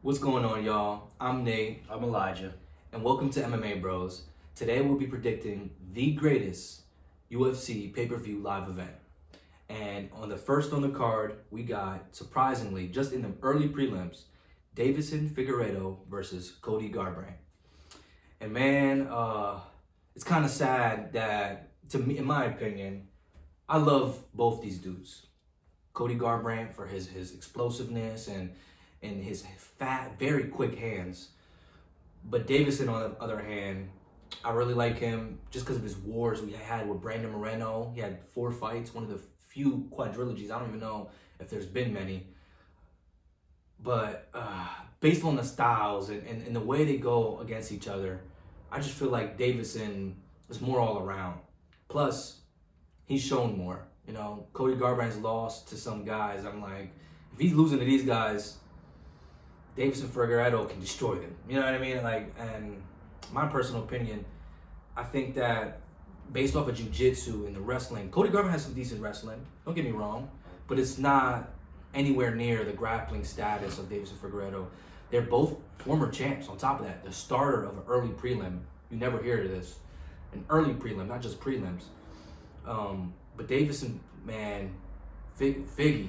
What's going on, y'all? I'm Nate. I'm Elijah. And welcome to MMA Bros. Today we'll be predicting the greatest UFC pay-per-view live event. And on the first on the card, we got, surprisingly, just in the early prelims, Deiveson Figueiredo versus Cody Garbrandt. And man, it's kind of sad that, to me, in my opinion, I love both these dudes. Cody Garbrandt for his explosiveness and his fat, very quick hands. But Deiveson, on the other hand, I really like him just because of his wars we had with Brandon Moreno. He had 4 fights, one of the few quadrilogies. I don't even know if there's been many. But based on the styles and the way they go against each other, I just feel like Deiveson is more all around. Plus, he's shown more. You know, Cody Garbrandt's lost to some guys. I'm like, if he's losing to these guys, Deiveson Figueiredo can destroy them. You know what I mean? Like, and my personal opinion, I think that based off of jiu-jitsu and the wrestling, Cody Garbrandt has some decent wrestling. Don't get me wrong, but it's not anywhere near the grappling status of Deiveson Figueiredo. They're both former champs. On top of that, the starter of an early prelim. You never hear of this. An early prelim, not just prelims. But Deiveson, man, Figgy,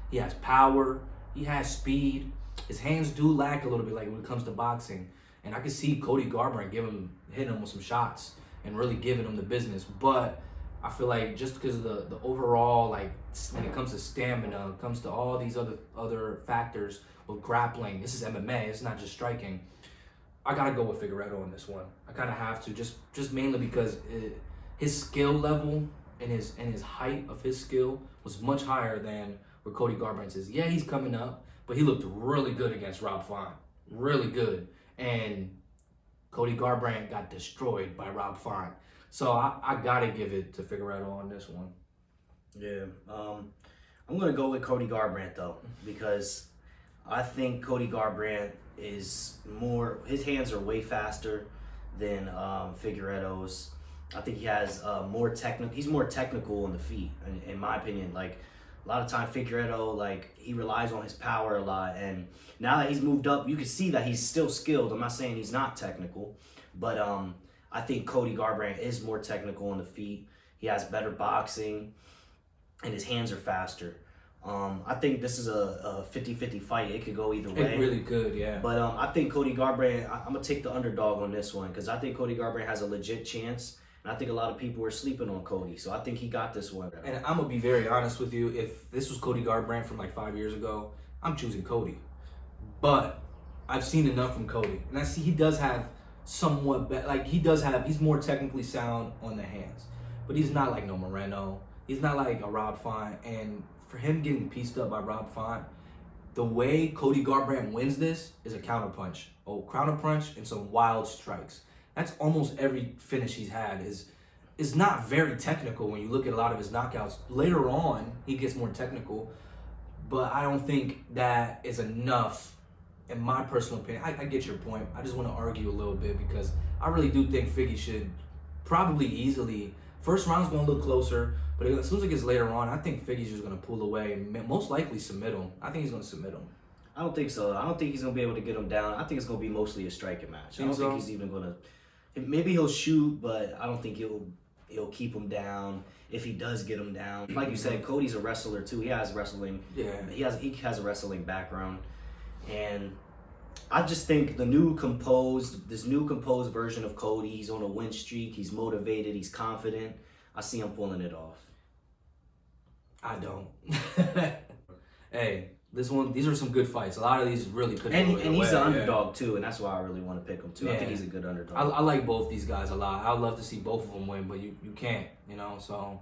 he has power. He has speed. His hands do lack a little bit, like when it comes to boxing. And I can see Cody Garbrandt hitting him with some shots and really giving him the business. But I feel like just because of the overall, like when it comes to stamina, it comes to all these other factors with grappling. This is MMA. It's not just striking. I gotta go with Figueiredo on this one. I kind of have to, just mainly because his skill level and his height of his skill was much higher than where Cody Garbrandt's is. Yeah, he's coming up, but he looked really good against Rob Font. Really good. And Cody Garbrandt got destroyed by Rob Font. So I got to give it to Figueiredo on this one. Yeah. I'm going to go with Cody Garbrandt, though, because I think Cody Garbrandt is more, his hands are way faster than Figueiredo's. I think he has he's more technical on the feet, in my opinion. Like, a lot of time Figueiredo, like, he relies on his power a lot, and now that he's moved up, you can see that he's still skilled. I'm not saying he's not technical, but I think Cody Garbrandt is more technical on the feet. He has better boxing, and his hands are faster. I think this is a 50-50 fight. It could go either way. It really could, yeah. But I think Cody Garbrandt, I'm going to take the underdog on this one, because I think Cody Garbrandt has a legit chance. And I think a lot of people are sleeping on Cody. So I think he got this one. And I'm going to be very honest with you. If this was Cody Garbrandt from like 5 years ago, I'm choosing Cody. But I've seen enough from Cody. And I see he does have somewhat, he's more technically sound on the hands. But he's not like no Moreno. He's not like a Rob Font. And for him getting pieced up by Rob Font, the way Cody Garbrandt wins this is a counterpunch. Counterpunch and some wild strikes. That's almost every finish he's had is not very technical when you look at a lot of his knockouts. Later on, he gets more technical, but I don't think that is enough, in my personal opinion. I get your point. I just want to argue a little bit because I really do think Figgy should probably easily. First round's going to look closer, but as soon as it gets later on, I think Figgy's just going to pull away and most likely submit him. I think he's going to submit him. I don't think so. I don't think he's going to be able to get him down. I think it's going to be mostly a striking match. I don't think he's even going to. Maybe he'll shoot, but I don't think he'll keep him down if he does get him down. Like you said, Cody's a wrestler too. He has wrestling. Yeah. He has a wrestling background, and I just think this new composed version of Cody. He's on a win streak. He's motivated. He's confident. I see him pulling it off. I don't. Hey. These are some good fights. A lot of these really could. And he's an underdog too, and that's why I really want to pick him too. Yeah. I think he's a good underdog. I like both these guys a lot. I'd love to see both of them win, but you can't, you know. So,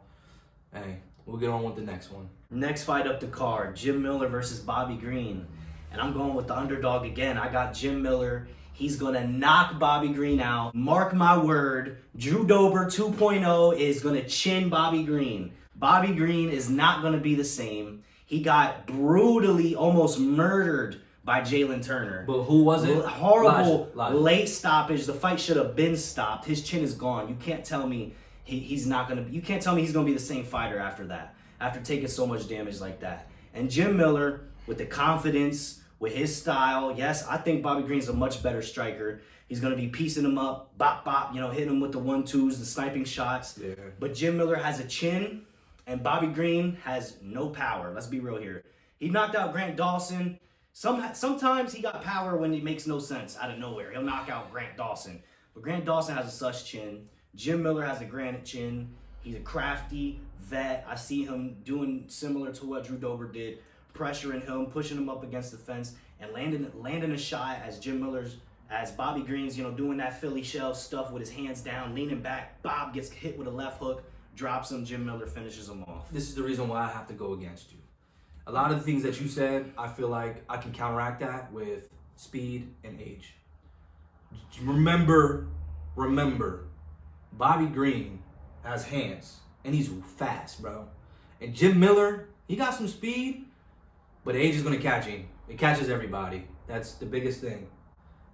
hey, we'll get on with the next one. Next fight up the card: Jim Miller versus Bobby Green, and I'm going with the underdog again. I got Jim Miller. He's gonna knock Bobby Green out. Mark my word. Drew Dober 2.0 is gonna chin Bobby Green. Bobby Green is not gonna be the same. He got brutally almost murdered by Jalen Turner. But who was it? Horrible late stoppage. The fight should have been stopped. His chin is gone. You can't tell me he's not gonna. You can't tell me he's gonna be the same fighter after that. After taking so much damage like that. And Jim Miller, with the confidence, with his style. Yes, I think Bobby Green's a much better striker. He's going to be piecing him up, bop, bop, hitting him with the 1-2s, the sniping shots. Yeah. But Jim Miller has a chin, and Bobby Green has no power. Let's be real here. He knocked out Grant Dawson. Sometimes he got power when it makes no sense out of nowhere. He'll knock out Grant Dawson. But Grant Dawson has a such chin. Jim Miller has a granite chin. He's a crafty vet. I see him doing similar to what Drew Dober did, pressuring him, pushing him up against the fence, and landing a shot as Bobby Green's, doing that Philly shell stuff with his hands down, leaning back. Bob gets hit with a left hook, drops him. Jim Miller finishes him off. This is the reason why I have to go against you. A lot of the things that you said, I feel like I can counteract that with speed and age. Remember, Bobby Green has hands, and he's fast, bro. And Jim Miller, he got some speed, but age is going to catch him. It catches everybody. That's the biggest thing.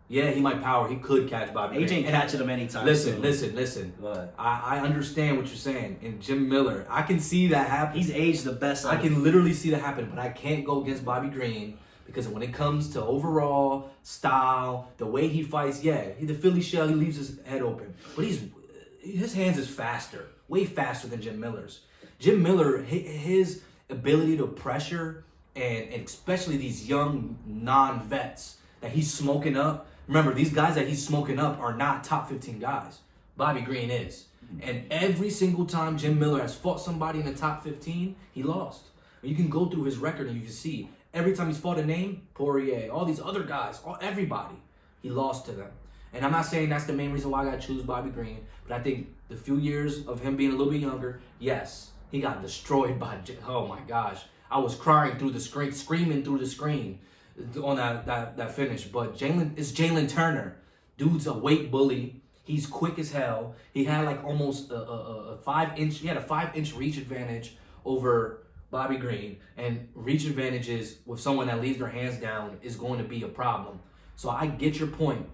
Yeah, he might power. He could catch Bobby Green. Age ain't catching him anytime. Listen. What? I understand what you're saying. And Jim Miller, I can see that happen. He's aged the best. I can literally see that happen, but I can't go against Bobby Green because when it comes to overall style, the way he fights, the Philly shell, he leaves his head open. But his hands is faster, way faster than Jim Miller's. Jim Miller, his ability to pressure and especially these young non-vets that he's smoking up. Remember, these guys that he's smoking up are not top 15 guys. Bobby Green is. And every single time Jim Miller has fought somebody in the top 15, he lost. You can go through his record and you can see every time he's fought a name, Poirier, all these other guys, everybody, he lost to them. And I'm not saying that's the main reason why I got to choose Bobby Green, but I think the few years of him being a little bit younger, yes, he got destroyed by, oh my gosh. I was crying through the screen, screaming through the screen on that finish. But it's Jalen Turner. Dude's a weight bully. He's quick as hell. He had like almost a 5-inch reach advantage over Bobby Green. And reach advantages with someone that leaves their hands down is going to be a problem. So I get your point.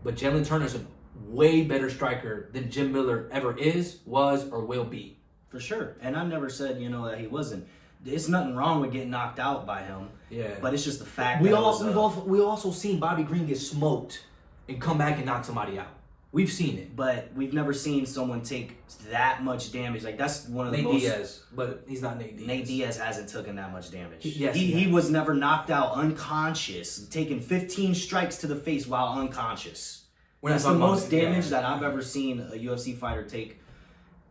But Jalen Turner's a way better striker than Jim Miller ever is, was, or will be. For sure. And I never said, that he wasn't. It's nothing wrong with getting knocked out by him. Yeah. But it's just the fact we that also seen Bobby Green get smoked and come back and knock somebody out. We've seen it. But we've never seen someone take that much damage. Like, that's one of the Nate Diaz, but he's not Nate Diaz. Nate Diaz hasn't taken that much damage. He was never knocked out unconscious, taking 15 strikes to the face while unconscious. That's the most damage that I've ever seen a UFC fighter take.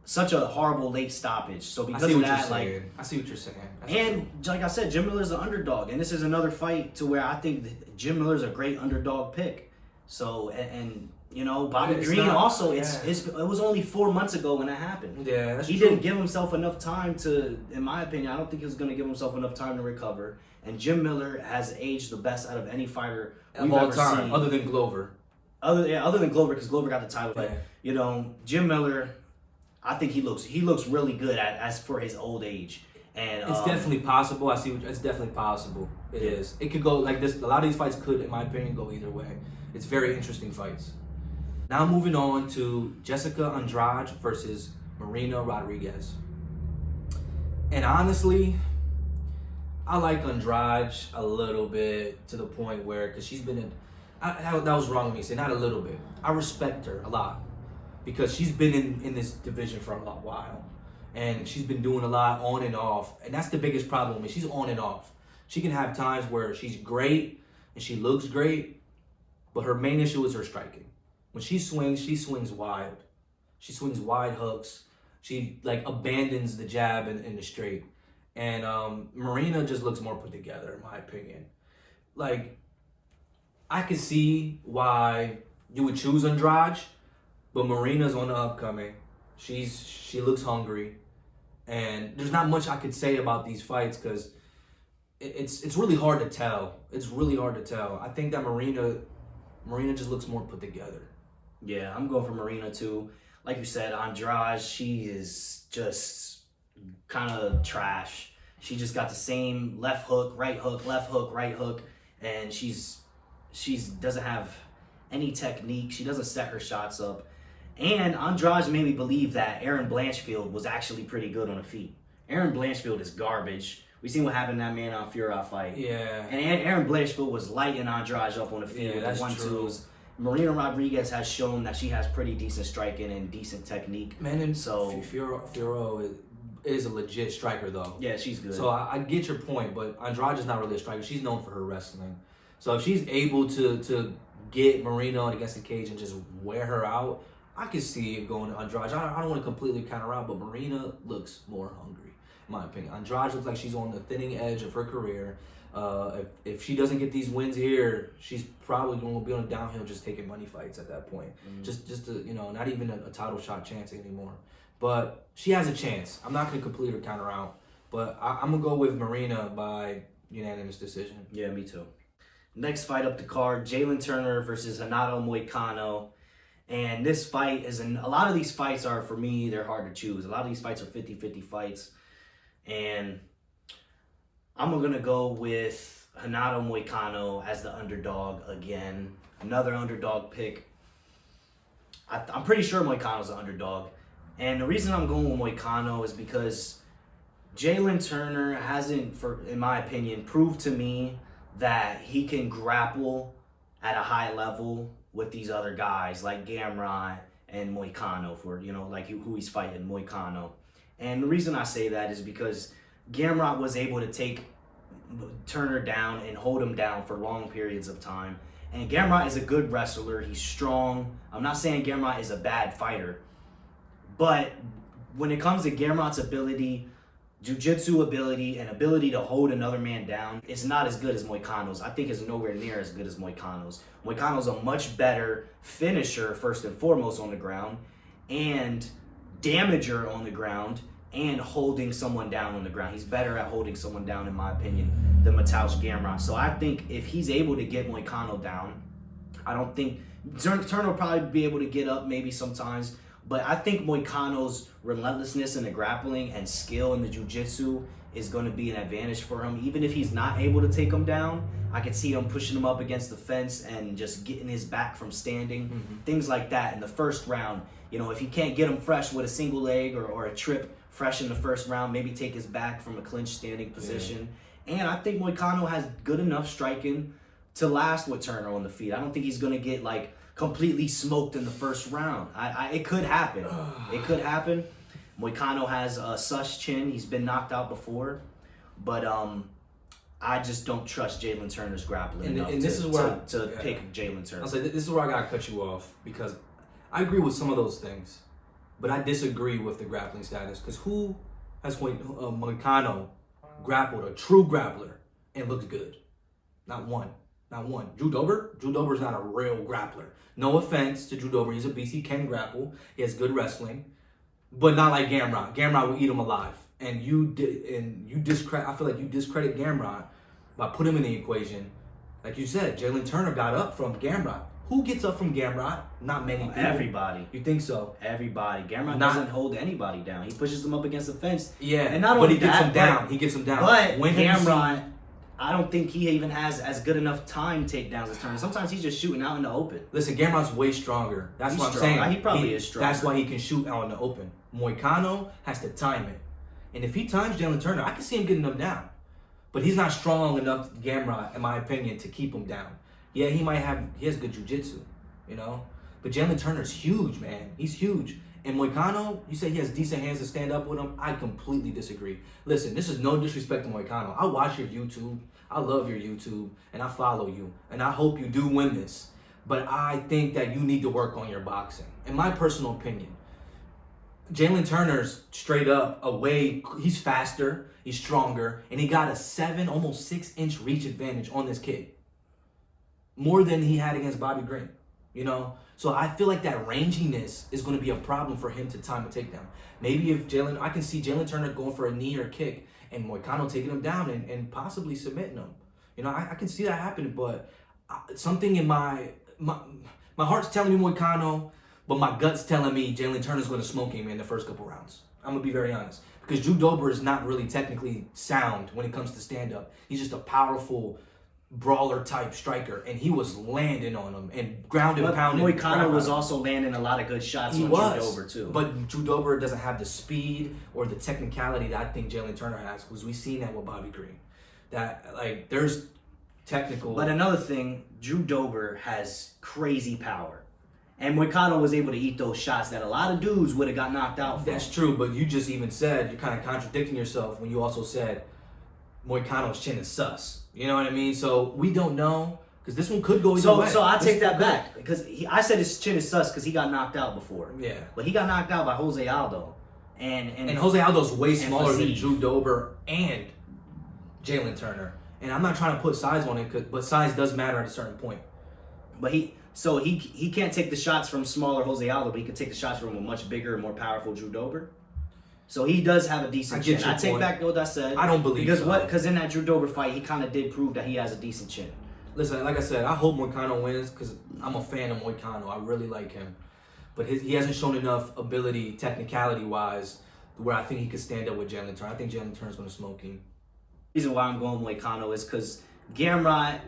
Such a horrible late stoppage. So because of that, I see what you're saying. And like I said, Jim Miller's an underdog, and this is another fight to where I think that Jim Miller's a great underdog pick. So and Bobby Green also. It was only 4 months ago when that happened. Yeah, that's he true. didn't give himself enough time to, in my opinion, I don't think he was going to give himself enough time to recover. And Jim Miller has aged the best out of any fighter of all time, other than Glover. Other than Glover, because Glover got the title. But Jim Miller, I think he looks really good as for his old age. And it's definitely possible. It's definitely possible. It is. It could go like this. A lot of these fights could, in my opinion, go either way. It's very interesting fights. Now moving on to Jessica Andrade versus Marina Rodriguez. And honestly, I like Andrade a little bit to the point where, because she's been that was wrong of me saying not a little bit. I respect her a lot because she's been in this division for a while. And she's been doing a lot on and off. And that's the biggest problem is she's on and off. She can have times where she's great and she looks great, but her main issue is her striking. When she swings wide. She swings wide hooks. She abandons the jab and the straight. And Marina just looks more put together, in my opinion. I could see why you would choose Andrade, but Marina's on the upcoming. She looks hungry. And there's not much I could say about these fights because it's really hard to tell. It's really hard to tell. I think that Marina just looks more put together. Yeah, I'm going for Marina too. Like you said, Andrade, she is just kind of trash. She just got the same left hook, right hook, left hook, right hook, and she's doesn't have any technique. She doesn't set her shots up. And Andrade made me believe that Erin Blanchfield was actually pretty good on the feet. Erin Blanchfield is garbage We seen what happened in that Man on Fury fight. Yeah. And Aaron Blanchfield was lighting Andrade up on the field with the 1-2s. Marina Rodriguez has shown that she has pretty decent striking and decent technique. Man, and so Fiorot is a legit striker, though. Yeah, she's good. So I get your point, but Andrade is not really a striker. She's known for her wrestling. So if she's able to get Marina against the cage and just wear her out, I can see it going to Andrade. I don't want to completely counter out, but Marina looks more hungry, in my opinion. Andrade looks like she's on the thinning edge of her career. If she doesn't get these wins here, she's probably going to be on a downhill just taking money fights at that point. Just to, not even a title shot chance anymore. But she has a chance. I'm not going to completely counter out. But I'm going to go with Marina by unanimous decision. Yeah, me too. Next fight up the card, Jalen Turner versus Renato Moicano. And this fight is a lot of these fights are, for me, they're hard to choose. A lot of these fights are 50-50 fights. And I'm going to go with Renato Moicano as the underdog again. Another underdog pick. I'm pretty sure Moicano's the underdog. And the reason I'm going with Moicano is because Jalen Turner hasn't, in my opinion, proved to me that he can grapple at a high level with these other guys like Gamrot and Moicano for, like who he's fighting, Moicano. And the reason I say that is because Gamrot was able to take Turner down and hold him down for long periods of time. And Gamrot is a good wrestler. He's strong. I'm not saying Gamrot is a bad fighter. But when it comes to Gamrot's ability, jiu-jitsu ability, and ability to hold another man down, it's not as good as Moicano's. I think it's nowhere near as good as Moicano's. Moicano's a much better finisher, first and foremost, on the ground, and damager on the ground, and holding someone down on the ground. He's better at holding someone down, in my opinion, than Mateusz Gamrot. So I think if he's able to get Moicano down, I don't think Turner will probably be able to get up maybe sometimes, but I think Moicano's relentlessness in the grappling and skill in the jiu-jitsu is going to be an advantage for him. Even if he's not able to take him down, I could see him pushing him up against the fence and just getting his back from standing. Things like that in the first round. If he can't get him fresh with a single leg or a trip fresh in the first round, maybe take his back from a clinch standing position. Yeah. And I think Moicano has good enough striking to last with Turner on the feet. I don't think he's going to get completely smoked in the first round. It could happen. It could happen. Moicano has a sus chin. He's been knocked out before. But I just don't trust Jalen Turner's grappling enough to pick Jalen Turner. I'll say this is where I got to cut you off, because I agree with some of those things, but I disagree with the grappling status. Because who has Moicano grappled, a true grappler, and looks good? Not one. Not one. Drew Dober's not a real grappler. No offense to Drew Dober. He's a beast. He can grapple. He has good wrestling. But not like Gamrot. Gamrot will eat him alive. And you discredit. I feel like you discredit Gamrot by putting him in the equation. Like you said, Jalen Turner got up from Gamrot. Who gets up from Gamrot? Not many people. Everybody. You think so? Everybody. Gamrot doesn't hold anybody down. He pushes them up against the fence. Yeah. And not only he gets them down. He gets them down. But when Gamrot, I don't think he even has as good enough time takedowns as Turner. Sometimes he's just shooting out in the open. Listen, Gamrot's way stronger. That's what I'm saying. He probably is stronger. That's why he can shoot out in the open. Moicano has to time it. And if he times Jalen Turner, I can see him getting him down. But he's not strong enough, Gamrot, in my opinion, to keep him down. Yeah, he has good jiu-jitsu, But Jalen Turner's huge, man. He's huge. And Moicano, you say he has decent hands to stand up with him. I completely disagree. Listen, this is no disrespect to Moicano. I watch your YouTube. I love your YouTube. And I follow you. And I hope you do win this. But I think that you need to work on your boxing. In my personal opinion, Jalen Turner's straight up away. He's faster. He's stronger. And he got a 7, almost 6-inch reach advantage on this kid. More than he had against Bobby Green. So I feel like that ranginess is going to be a problem for him to time a takedown. Maybe if I can see Jalen Turner going for a knee or kick and Moicano taking him down and possibly submitting him. I can see that happening, but something in my heart's telling me Moicano, but my gut's telling me Jalen Turner's going to smoke him in the first couple rounds. I'm going to be very honest. Because Drew Dober is not really technically sound when it comes to stand-up. He's just a powerful brawler type striker, and he was landing on him and ground and pounding. Moicano was also landing a lot of good shots on Drew Dober too. But Drew Dober doesn't have the speed or the technicality that I think Jalen Turner has, because we've seen that with Bobby Green. That like there's technical. But another thing, Drew Dober has crazy power. And Moicano was able to eat those shots that a lot of dudes would have got knocked out from. That's true, but you just even said, you're kind of contradicting yourself when you also said Moicano's chin is sus. You know what I mean? So we don't know, because this one could go either way. So I take that back, because I said his chin is sus because he got knocked out before. Yeah. But he got knocked out by Jose Aldo. And Jose Aldo's way smaller than Drew Dober and Jalen Turner. And I'm not trying to put size on it, but size does matter at a certain point. But he can't take the shots from smaller Jose Aldo, but he can take the shots from a much bigger and more powerful Drew Dober. So he does have a decent chin. I take back what I said. I don't believe because in that Drew Dober fight, he kind of did prove that he has a decent chin. Listen, like I said, I hope Moicano wins, because I'm a fan of Moicano. I really like him. But he hasn't shown enough ability, technicality-wise, where I think he could stand up with Jalen Turner. I think Jalen Turner's going to smoke him. The reason why I'm going Moicano is because Gamrot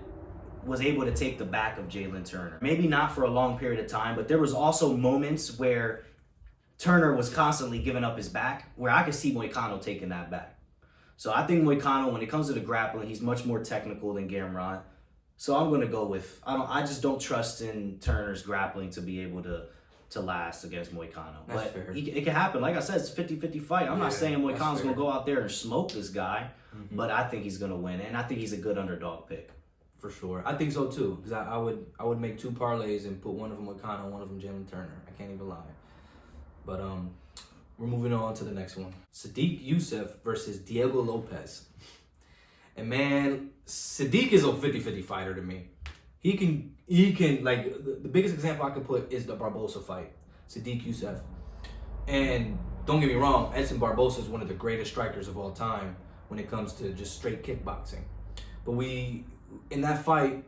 was able to take the back of Jalen Turner. Maybe not for a long period of time, but there was also moments where Turner was constantly giving up his back, where I could see Moicano taking that back. So I think Moicano, when it comes to the grappling, he's much more technical than Gamrot. So I'm going to go with, I just don't trust in Turner's grappling to be able to last against Moicano. That's but fair. It can happen. Like I said, it's a 50-50 fight. I'm not saying Moicano's going to go out there and smoke this guy, but I think he's going to win, and I think he's a good underdog pick. For sure. I think so too, because I would make 2 parlays and put one of them Moicano, one of them Jalen Turner. I can't even lie. But we're moving on to the next one. Sadiq Youssef versus Diego Lopez. And man, Sadiq is a 50-50 fighter to me. He can like, the biggest example I could put is the Barbosa fight. Sadiq Youssef. And don't get me wrong, Edson Barbosa is one of the greatest strikers of all time when it comes to just straight kickboxing. But in that fight,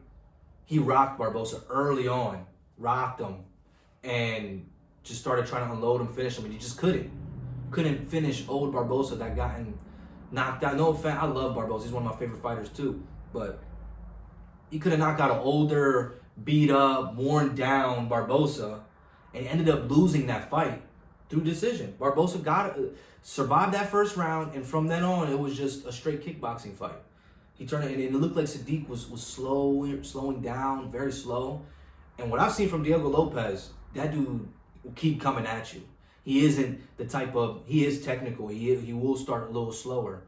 he rocked Barbosa early on. Rocked him. And just started trying to unload him, finish him, and he just couldn't finish old Barbosa that gotten knocked out. No offense, I love Barbosa. He's one of my favorite fighters too. But he could have knocked out an older, beat up, worn down Barbosa and ended up losing that fight through decision. Barbosa survived that first round, and from then on, it was just a straight kickboxing fight. He turned it, and it looked like Sadiq was slowing down, very slow. And what I've seen from Diego Lopez, that dude will keep coming at you. He isn't the type of, he is technical. He will start a little slower.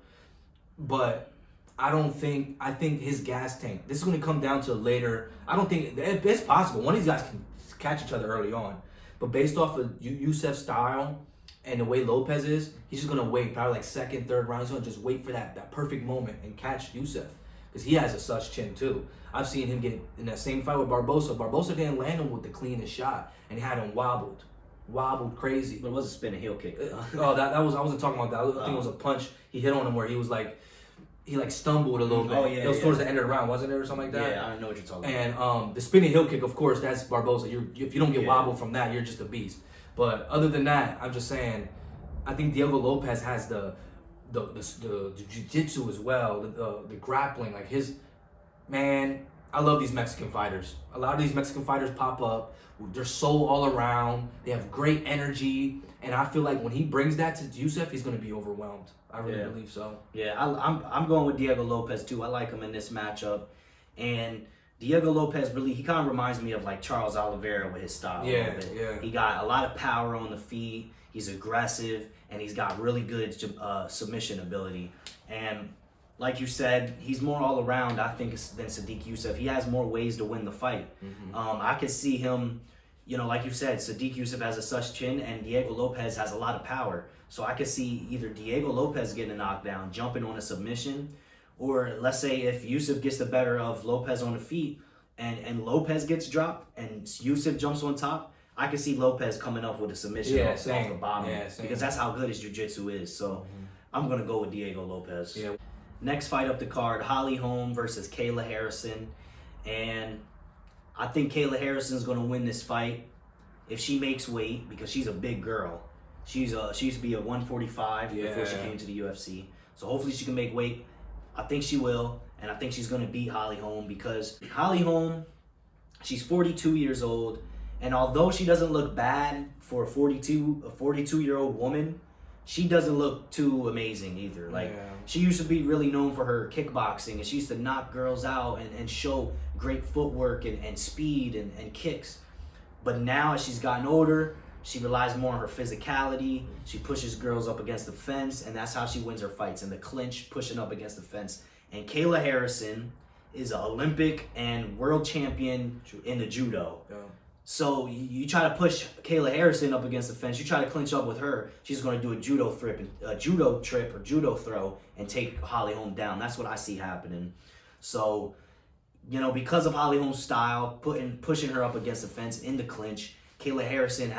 But I think his gas tank, this is going to come down to later. I don't think, it's possible. One of these guys can catch each other early on. But based off of Youssef's style and the way Lopez is, he's just going to wait, probably like second, third round. He's going to just wait for that perfect moment and catch Youssef. Because he has a sus chin too. I've seen him get in that same fight with Barbosa. Barbosa didn't land him with the cleanest shot, and he had him wobbled crazy. But it was a spinning heel kick. Oh, that was, I wasn't talking about that. I think it was a punch he hit on him where he was like, he like stumbled a little bit. Oh yeah, it was towards the end of the round, wasn't it, or something like that? Yeah, I know what you're talking about. And the spinning heel kick, of course, that's Barbosa. If you don't get wobbled from that, you're just a beast. But other than that, I'm just saying, I think Diego Lopez has the jiu-jitsu as well, the grappling, like his. Man, I love these Mexican fighters. A lot of these Mexican fighters pop up. They're so all around. They have great energy. And I feel like when he brings that to Youssef, he's going to be overwhelmed. I really believe so. Yeah, I'm going with Diego Lopez too. I like him in this matchup. And Diego Lopez he kind of reminds me of like Charles Oliveira with his style a little bit. Yeah. He got a lot of power on the feet. He's aggressive. And he's got really good submission ability. And like you said, he's more all around, I think, than Sadiq Youssef. He has more ways to win the fight. I could see him, like you said, Sadiq Youssef has a sus chin, and Diego Lopez has a lot of power. So I could see either Diego Lopez getting a knockdown, jumping on a submission, or let's say if Youssef gets the better of Lopez on the feet, and Lopez gets dropped, and Youssef jumps on top, I could see Lopez coming up with a submission off the bottom, because that's how good his jiu-jitsu is. So I'm going to go with Diego Lopez. Yeah. Next fight up the card, Holly Holm versus Kayla Harrison. And I think Kayla Harrison's going to win this fight if she makes weight, because she's a big girl. She used to be a 145 before she came to the UFC. So hopefully she can make weight. I think she will. and I think she's going to beat Holly Holm because Holly Holm, she's 42 years old, and although she doesn't look bad for a 42-year-old woman, she doesn't look too amazing either. Like, she used to be really known for her kickboxing, and she used to knock girls out and show great footwork and speed and kicks. But now, as she's gotten older, she relies more on her physicality. She pushes girls up against the fence, and that's how she wins her fights, in the clinch, pushing up against the fence. And Kayla Harrison is an Olympic and world champion in the judo. Yeah. So you try to push Kayla Harrison up against the fence, you try to clinch up with her, she's going to do a judo trip or judo throw and take Holly Holm down. That's what I see happening. So, you know, because of Holly Holm's style, pushing her up against the fence in the clinch, Kayla Harrison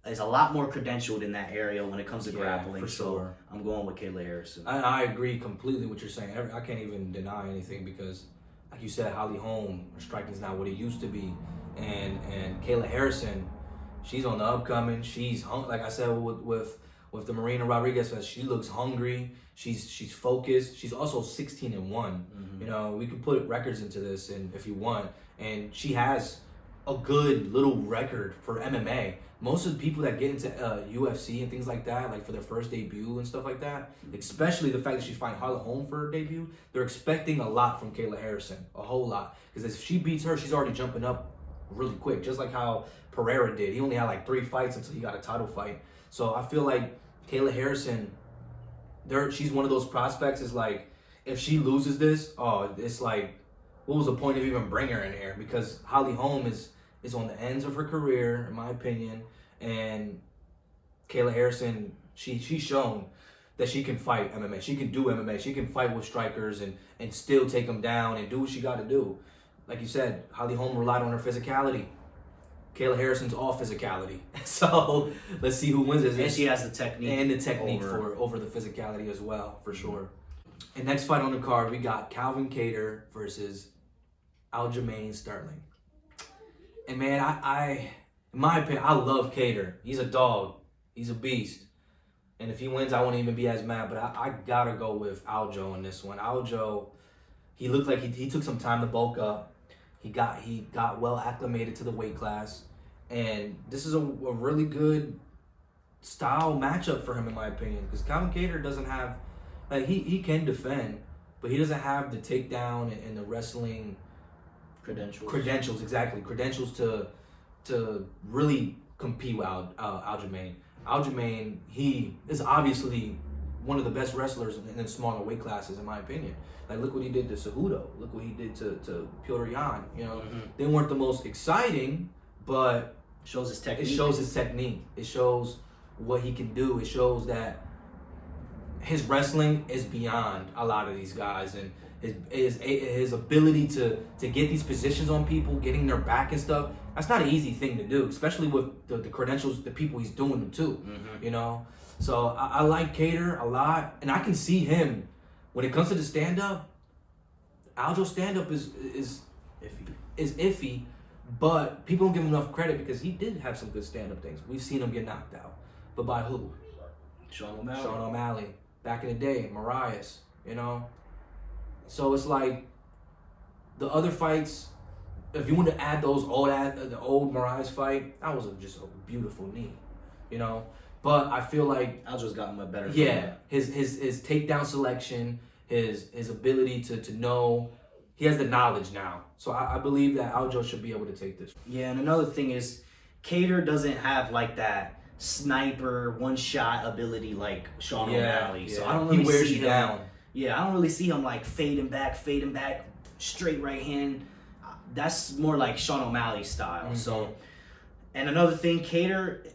is a lot more credentialed in that area when it comes to grappling. For sure. So I'm going with Kayla Harrison. I agree completely with what you're saying. I can't even deny anything because, like you said, Holly Holm, her striking is not what it used to be. And Kayla Harrison, she's on the upcoming. She's like I said with the Marina Rodriguez, she looks hungry. She's focused. She's also 16-1. You know, we can put records into this, and if you want. And she has a good little record for MMA. Most of the people that get into UFC and things like that, like for their first debut and stuff like that, especially the fact that she's fighting Holly Holm for her debut, they're expecting a lot from Kayla Harrison, a whole lot. Because if she beats her, she's already jumping up really quick, just like how Pereira did. He only had like 3 fights until he got a title fight. So I feel like Kayla Harrison, she's one of those prospects. Is like, if she loses this, it's like, what was the point of even bringing her in here? Because Holly Holm is on the ends of her career, in my opinion, and Kayla Harrison, she's shown that she can fight MMA. She can do MMA. She can fight with strikers and still take them down and do what she got to do. Like you said, Holly Holm relied on her physicality. Kayla Harrison's all physicality. So let's see who wins this. And she has the technique. over the physicality as well, for sure. And next fight on the card, we got Calvin Kattar versus Aljamain Sterling. And man, I in my opinion, I love Kattar. He's a dog. He's a beast. And if he wins, I won't even be as mad. But I gotta go with Aljo in this one. Aljo, he looked like he took some time to bulk up. He got well acclimated to the weight class, and this is a really good style matchup for him, in my opinion. Because Calvin Kattar doesn't have, like, he can defend, but he doesn't have the takedown and the wrestling credentials to really compete with Aljamain. Aljamain, he is obviously one of the best wrestlers in the smaller weight classes, in my opinion. Like, look what he did to Cejudo. Look what he did to Petr Yan. You know, they weren't the most exciting, but it shows his technique. It shows what he can do. It shows that his wrestling is beyond a lot of these guys, and his ability to get these positions on people, getting their back and stuff. That's not an easy thing to do, especially with the credentials, the people he's doing them to. You know, so I like Kattar a lot, and I can see him. When it comes to the stand-up, Aljo's stand-up is iffy, but people don't give him enough credit because he did have some good stand-up things. We've seen him get knocked out. But by who? Sean O'Malley. Back in the day, Marias, you know? So it's like, the other fights, if you want to add those the old Marias fight, that was just a beautiful knee, you know? But I feel like Aljo's gotten much better. Yeah, his takedown selection, his ability to know, he has the knowledge now. So I believe that Aljo should be able to take this. Yeah, and another thing is, Kattar doesn't have like that sniper one-shot ability like Sean O'Malley. Yeah. So I don't really he wears see you him down. Yeah, I don't really see him like fading back, straight right hand. That's more like Sean O'Malley style. So, and another thing, Kattar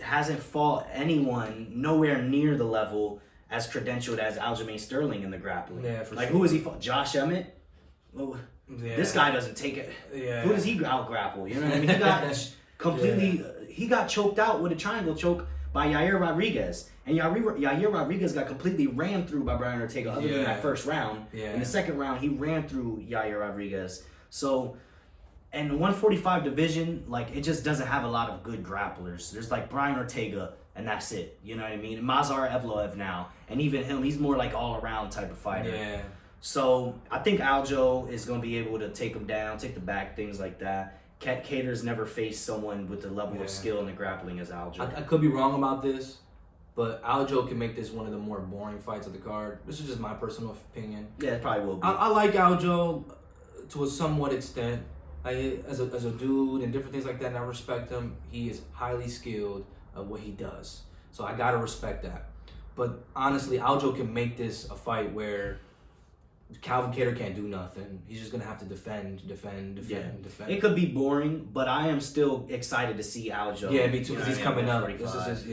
hasn't fought anyone nowhere near the level as credentialed as Aljamain Sterling in the grappling. Yeah, for like sure. Who has he fought? Josh Emmett? Well, this guy doesn't take it. Yeah. Who does he out grapple? You know what I mean? He got completely. He got choked out with a triangle choke by Yair Rodriguez, and Yair Rodriguez got completely ran through by Brian Ortega. Other than that first round, in the second round he ran through Yair Rodriguez. So. And the 145 division, like, it just doesn't have a lot of good grapplers. There's like Brian Ortega, and that's it. You know what I mean? And Mazar Evloev now, and even him, he's more like all around type of fighter. Yeah. So I think Aljo is going to be able to take him down, take the back, things like that. Cat Cater's never faced someone with the level of skill in the grappling as Aljo. I could be wrong about this, but Aljo can make this one of the more boring fights of the card. This is just my personal opinion. Yeah, it probably will be. I like Aljo to a somewhat extent. As a dude and different things like that, and I respect him. He is highly skilled at what he does. So I gotta respect that. But honestly, Aljo can make this a fight where Calvin Kattar can't do nothing. He's just gonna have to defend. It could be boring, but I am still excited to see Aljo. Yeah, me too, because he's coming up. 45.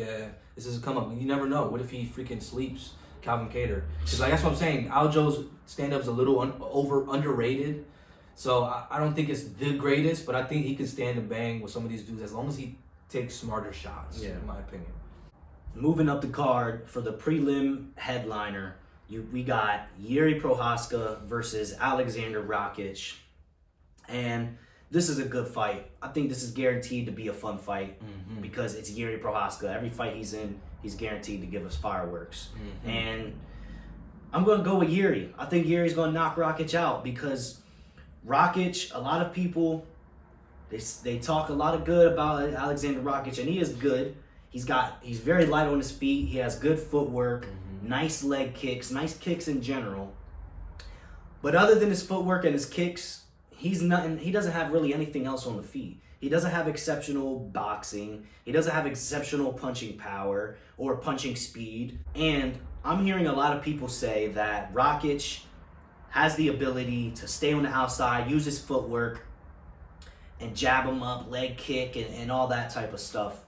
This is come up. You never know. What if he freaking sleeps Calvin Kattar? Because like, that's what I'm saying. Aljo's stand-up's a little underrated. So I don't think it's the greatest, but I think he can stand and bang with some of these dudes as long as he takes smarter shots, in my opinion. Moving up the card for the prelim headliner, we got Jiří Procházka versus Alexander Rakic. And this is a good fight. I think this is guaranteed to be a fun fight because it's Jiří Procházka. Every fight he's in, he's guaranteed to give us fireworks. And I'm going to go with Jiří. I think Yuri's going to knock Rakic out because Rakic, a lot of people, they talk a lot of good about Alexander Rakic, and he is good. He's very light on his feet. He has good footwork, nice leg kicks, nice kicks in general. But other than his footwork and his kicks, he doesn't have really anything else on the feet. He doesn't have exceptional boxing. He doesn't have exceptional punching power or punching speed. And I'm hearing a lot of people say that Rakic has the ability to stay on the outside, use his footwork, and jab him up, leg kick, and all that type of stuff.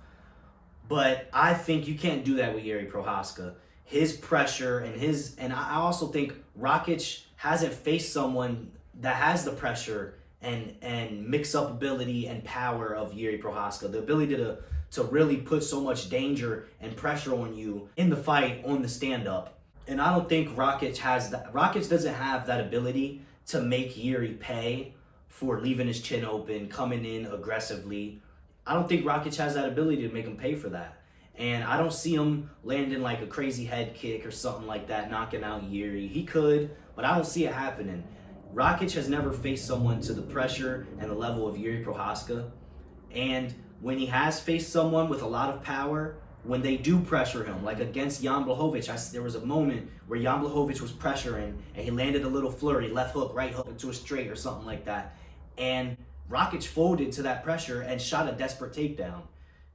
But I think you can't do that with Jiří Procházka. His pressure and I also think Rakic hasn't faced someone that has the pressure and mix-up ability and power of Jiří Procházka. The ability to really put so much danger and pressure on you in the fight, on the stand-up. And I don't think Rakic has that. Rakic doesn't have that ability to make Jiří pay for leaving his chin open, coming in aggressively. I don't think Rakic has that ability to make him pay for that. And I don't see him landing like a crazy head kick or something like that, knocking out Jiří. He could, but I don't see it happening. Rakic has never faced someone to the pressure and the level of Jiří Procházka. And when he has faced someone with a lot of power, when they do pressure him, like against Jan Blachowicz, there was a moment where Jan Blachowicz was pressuring and he landed a little flurry, left hook, right hook to a straight or something like that. And Rakic folded to that pressure and shot a desperate takedown.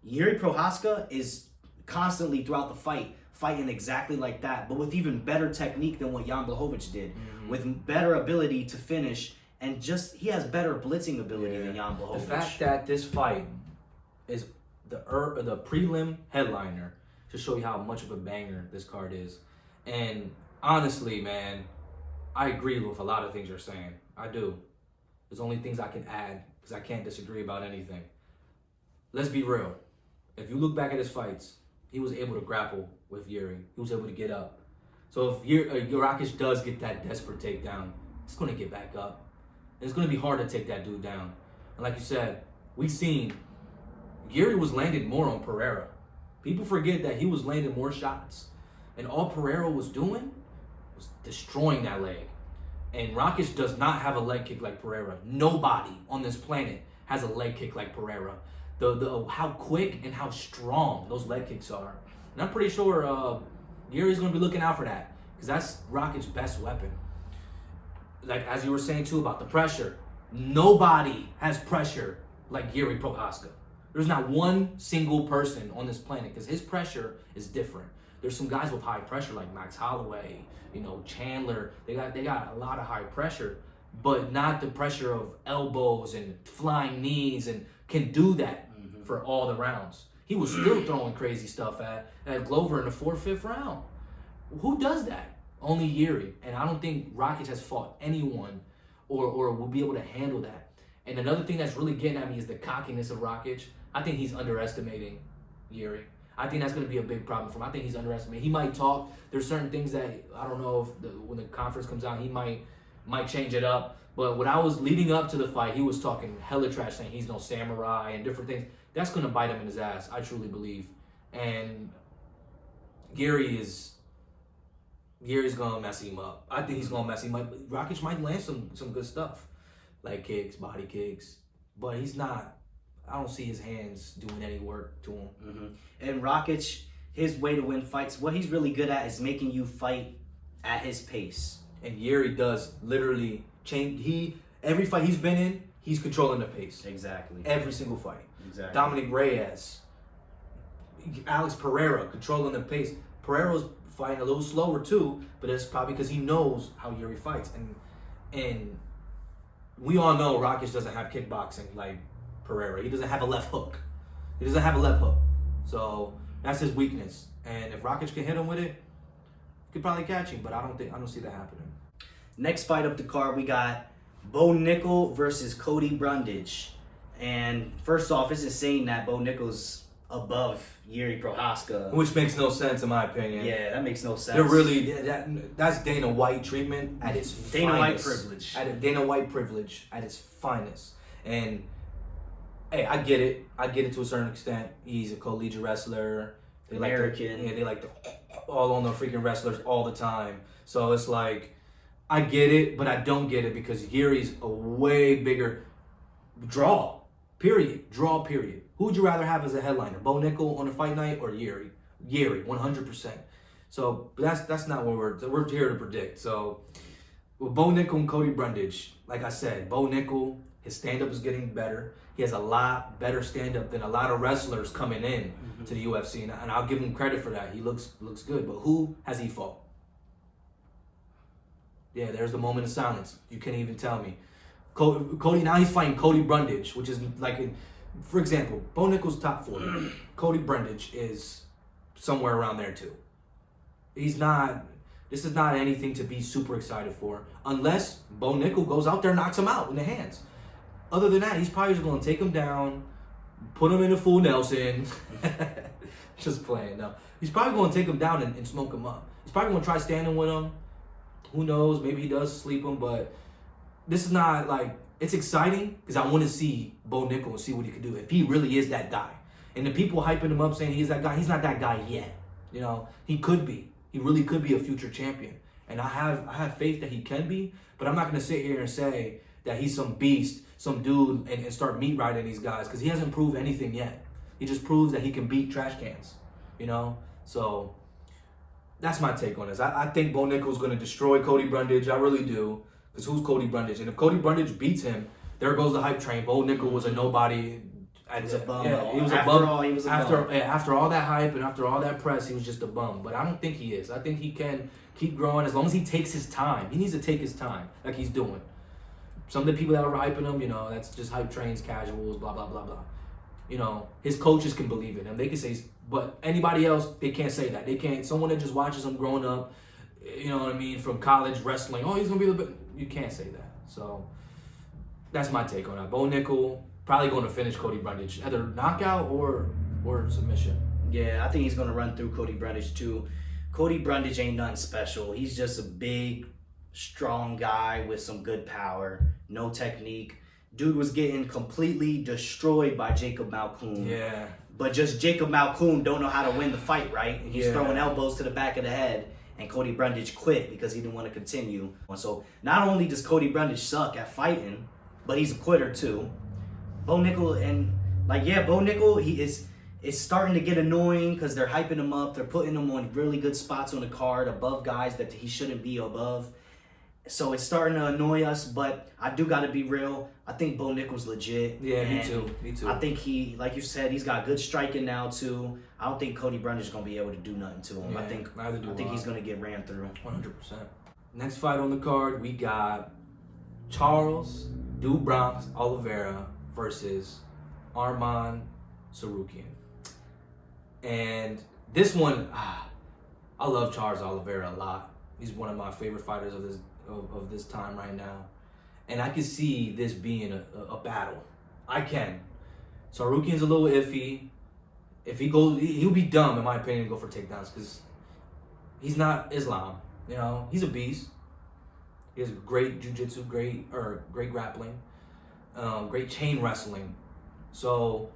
Jiří Procházka is constantly throughout the fight fighting exactly like that, but with even better technique than what Jan Blachowicz did, with better ability to finish, and just he has better blitzing ability than Jan Blachowicz. The fact that this fight is the prelim headliner to show you how much of a banger this card is. And honestly, man, I agree with a lot of things you're saying. I do. There's only things I can add because I can't disagree about anything. Let's be real. If you look back at his fights, he was able to grapple with Jiří. He was able to get up. So if Rakic does get that desperate takedown, it's going to get back up. And it's going to be hard to take that dude down. And like you said, we've seen Jiří was landing more on Pereira. People forget that he was landing more shots. And all Pereira was doing was destroying that leg. And Rakic does not have a leg kick like Pereira. Nobody on this planet has a leg kick like Pereira. The how quick and how strong those leg kicks are. And I'm pretty sure Jiří's going to be looking out for that because that's Rakic's best weapon. Like, as you were saying, too, about the pressure. Nobody has pressure like Jiří Procházka. There's not one single person on this planet because his pressure is different. There's some guys with high pressure like Max Holloway, Chandler. They got a lot of high pressure, but not the pressure of elbows and flying knees, and can do that for all the rounds. He was still throwing crazy stuff at Glover in the 4th, 5th round. Who does that? Only Jiří. And I don't think Rakic has fought anyone or will be able to handle that. And another thing that's really getting at me is the cockiness of Rakic. I think he's underestimating Jiří. I think that's going to be a big problem for him. I think he's underestimating. He might talk. There's certain things that I don't know if when the conference comes out, he might change it up. But when I was leading up to the fight, he was talking hella trash, saying he's no samurai and different things. That's going to bite him in his ass, I truly believe. And Jiří is Yuri's gonna mess him up. I think he's gonna mess him up. Rakic might land some good stuff, like kicks, body kicks, but he's not. I don't see his hands doing any work to him. Mm-hmm. And Rakic, his way to win fights, what he's really good at is making you fight at his pace. And Yuri does literally change. Every fight he's been in, he's controlling the pace. Exactly. Every single fight. Exactly. Dominic Reyes, Alex Pereira controlling the pace. Pereira's fighting a little slower too, but it's probably because he knows how Yuri fights. And we all know Rakic doesn't have kickboxing like Pereira. He doesn't have a left hook. So that's his weakness. And if Rakic can hit him with it, he could probably catch him. But I don't see that happening. Next fight up the card, we got Bo Nickel versus Cody Brundage. And first off, it's insane that Bo Nickel's above Yuri Prochazka. Which makes no sense in my opinion. Yeah, that makes no sense. They're really that's Dana White treatment at its Dana White finest. privilege. Dana White privilege at its finest. And hey, I get it to a certain extent. He's a collegiate wrestler. They American. They like to all on the freaking wrestlers all the time. So it's like I get it, but I don't get it because Yuri's a way bigger draw. Period. Draw. Period. Who would you rather have as a headliner, Bo Nickel on a fight night or Yuri? Yuri, 100%. So that's not what we're here to predict. So with Bo Nickel and Cody Brundage, like I said, Bo Nickel, his stand-up is getting better. He has a lot better stand-up than a lot of wrestlers coming in to the UFC, and I'll give him credit for that. He looks good, but who has he fought? Yeah, there's the moment of silence. You can't even tell me. Cody, now he's fighting Cody Brundage, which is like, for example, Bo Nickel's top 40. Cody Brundage is somewhere around there too. This is not anything to be super excited for, unless Bo Nickel goes out there and knocks him out in the hands. Other than that, he's probably just going to take him down, put him in a full Nelson. Just playing, no. He's probably going to take him down and smoke him up. He's probably going to try standing with him. Who knows? Maybe he does sleep him, but this is not like, it's exciting because I want to see Bo Nickel and see what he could do if he really is that guy. And the people hyping him up saying he's that guy, he's not that guy yet. You know, he could be. He really could be a future champion. And I have faith that he can be, but I'm not going to sit here and say that he's some beast, some dude, and start meat riding these guys because he hasn't proved anything yet. He just proves that he can beat trash cans, you know? So that's my take on this. I think Bo Nickel's going to destroy Cody Brundage. I really do. Because who's Cody Brundage? And if Cody Brundage beats him, there goes the hype train. Bo Nickel was a nobody. He was a bum. Yeah, he was a bum. After all that hype and after all that press, he was just a bum. But I don't think he is. I think he can keep growing as long as he takes his time. He needs to take his time like he's doing. Some of the people that are hyping him, you know, that's just hype trains, casuals, blah, blah, blah, blah. You know, his coaches can believe in him. They can say, but anybody else, they can't say that. They can't. Someone that just watches him growing up, you know what I mean, from college wrestling, oh, he's going to be the best. You can't say that. So that's my take on that. Bo Nickel probably going to finish Cody Brundage, either knockout or submission. Yeah, I think he's going to run through Cody Brundage too. Cody Brundage ain't nothing special. He's just a big, strong guy with some good power, no technique. Dude was getting completely destroyed by Jacob Malkoun. Yeah. But just Jacob Malkoun don't know how to win the fight, right? And he's throwing elbows to the back of the head. And Cody Brundage quit because he didn't want to continue. So not only does Cody Brundage suck at fighting, but he's a quitter too. Bo Nickel Bo Nickel, it's starting to get annoying because they're hyping him up. They're putting him on really good spots on the card above guys that he shouldn't be above. So it's starting to annoy us, but I do got to be real. I think Bo Nickel's legit. Yeah, me too. I think he, like you said, he's got good striking now too. I don't think Cody Brundage is going to be able to do nothing to him. Yeah, I think he's going to get ran through. 100%. Next fight on the card, we got Charles Do Bronx Oliveira versus Arman Sarukian. And this one, I love Charles Oliveira a lot. He's one of my favorite fighters of this time right now. And I can see this being a battle. I can. Sarukian's a little iffy. If he goes, he'll be dumb, in my opinion, to go for takedowns because he's not Islam. You know, he's a beast. He has great jiu-jitsu, great grappling, great chain wrestling. So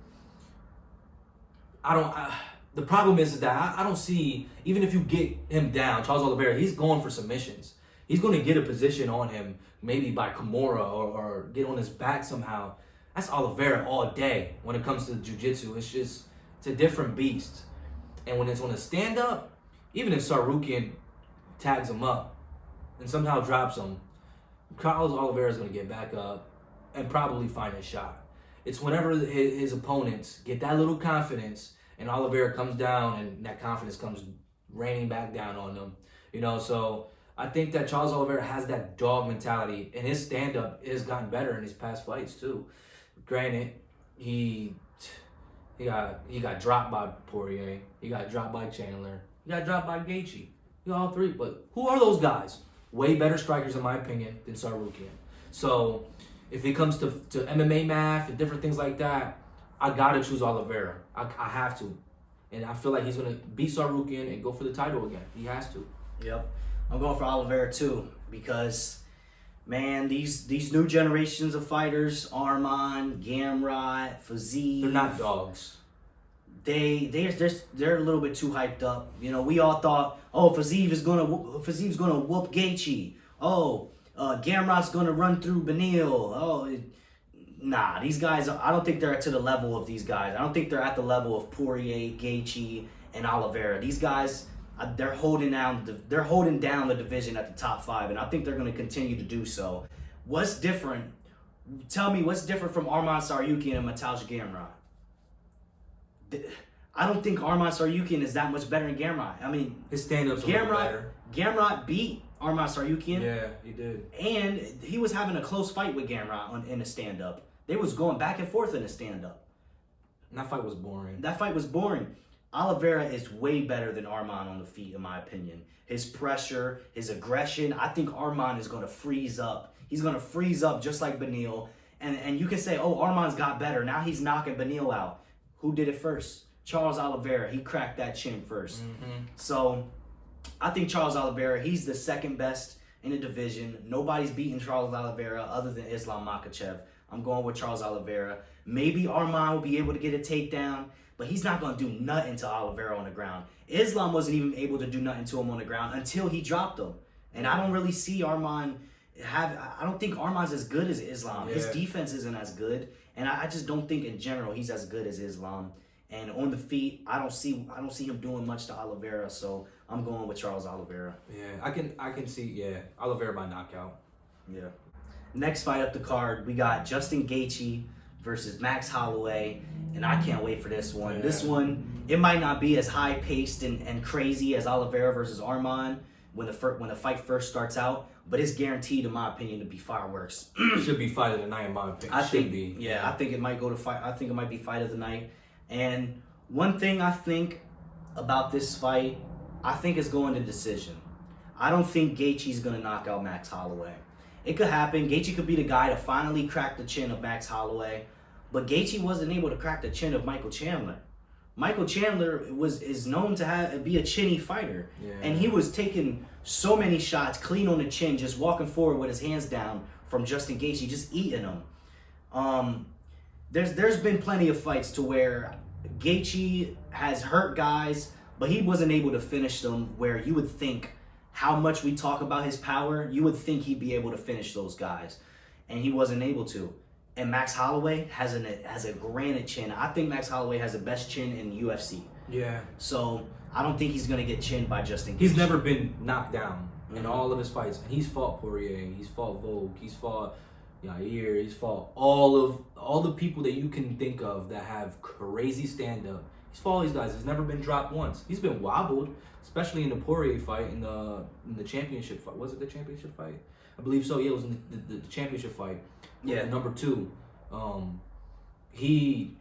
I the problem is that I don't see, even if you get him down, Charles Oliveira, he's going for submissions. He's going to get a position on him, maybe by Kimura or get on his back somehow. That's Oliveira all day when it comes to jiu-jitsu. It's a different beast. And when it's on a stand-up, even if Sarukian tags him up and somehow drops him, Carlos Oliveira is going to get back up and probably find a shot. It's whenever his opponents get that little confidence and Oliveira comes down and that confidence comes raining back down on them. So I think that Charles Oliveira has that dog mentality, and his stand-up has gotten better in his past fights too. Granted, he got dropped by Poirier, he got dropped by Chandler, he got dropped by Gaethje. All three, but who are those guys? Way better strikers, in my opinion, than Sarukian. So if it comes to MMA math and different things like that, I gotta choose Oliveira. I have to. And I feel like he's gonna beat Sarukian and go for the title again. He has to. Yep. I'm going for Oliveira too, because man, these new generations of fighters, Arman, Gamrot, Fiziev, they're not dogs. They're a little bit too hyped up. We all thought, oh, Fiziev's gonna whoop Gaethje. Oh, Gamrot's gonna run through Beneil. Nah, these guys, I don't think they're to the level of these guys. I don't think they're at the level of Poirier, Gaethje, and Oliveira. These guys, they're holding down the division at the top 5, and I think they're going to continue to do so. What's different? Tell me what's different from Arman Tsarukyan and Mateusz Gamrot? I don't think Arman Tsarukyan is that much better than Gamrot. I mean, his stand-up's a little better. Gamrot beat Arman Tsarukyan. Yeah, he did. And he was having a close fight with Gamrot in a stand-up. They was going back and forth in a stand-up. And that fight was boring. Oliveira is way better than Arman on the feet, in my opinion. His pressure, his aggression. I think Arman is going to freeze up. He's going to freeze up just like Beneil. And you can say, oh, Arman's got better. Now he's knocking Beneil out. Who did it first? Charles Oliveira. He cracked that chin first. Mm-hmm. So I think Charles Oliveira, he's the second best in the division. Nobody's beating Charles Oliveira other than Islam Makhachev. I'm going with Charles Oliveira. Maybe Arman will be able to get a takedown, but he's not going to do nothing to Oliveira on the ground. Islam wasn't even able to do nothing to him on the ground until he dropped him. And I don't really see Arman I don't think Arman's as good as Islam. Yeah. His defense isn't as good. And I just don't think in general he's as good as Islam. And on the feet, I don't see him doing much to Oliveira, so I'm going with Charles Oliveira. Yeah, I can see Oliveira by knockout. Yeah. Next fight up the card, we got Justin Gaethje versus Max Holloway, and I can't wait for this one. Yeah. This one, it might not be as high-paced and crazy as Oliveira versus Arman when the fight first starts out, but it's guaranteed, in my opinion, to be fireworks. Should be fight of the night, in my opinion. I think it might go to fight. I think it might be fight of the night. And one thing I think about this fight, I think it's going to decision. I don't think Gaethje's going to knock out Max Holloway. It could happen. Gaethje could be the guy to finally crack the chin of Max Holloway, but Gaethje wasn't able to crack the chin of Michael Chandler. Michael Chandler is known to be a chinny fighter, and he was taking so many shots clean on the chin, just walking forward with his hands down from Justin Gaethje, just eating them. There's been plenty of fights to where Gaethje has hurt guys, but he wasn't able to finish them, where you would think, how much we talk about his power, you would think he'd be able to finish those guys, and he wasn't able to. And Max Holloway has a granite chin. I think Max Holloway has the best chin in UFC. Yeah. So I don't think he's gonna get chinned by Justin Gaethje. He's never been knocked down in all of his fights. And he's fought Poirier, he's fought Volk, he's fought Yair, he's fought all the people that you can think of that have crazy stand-up. He's fought all these guys. He's never been dropped once. He's been wobbled, especially in the Poirier fight, in the championship fight. Was it the championship fight? I believe so. Yeah, it was in the championship fight. Yeah, number 2. He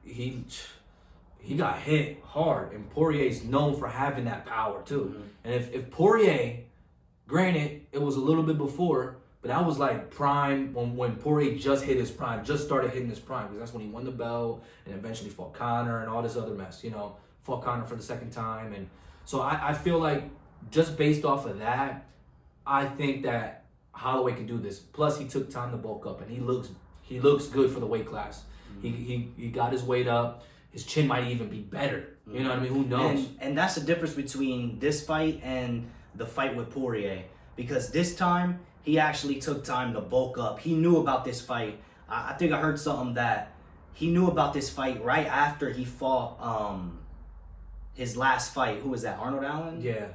got hit hard, and Poirier's known for having that power too. Mm-hmm. And if Poirier, granted, it was a little bit before, but that was like prime when Poirier just hit his prime, just started hitting his prime, because that's when he won the belt and eventually fought Conor and all this other mess. Fought Conor for the second time, and so I feel like just based off of that, I think that Holloway can do this. Plus, he took time to bulk up, and he looks good for the weight class. Mm-hmm. He got his weight up. His chin might even be better You know what I mean? Who knows? And that's the difference between this fight and the fight with Poirier. Because this time, he actually took time to bulk up. He knew about this fight. I think I heard something that he knew about this fight right after he fought his last fight. Who was that? Arnold Allen? Yeah.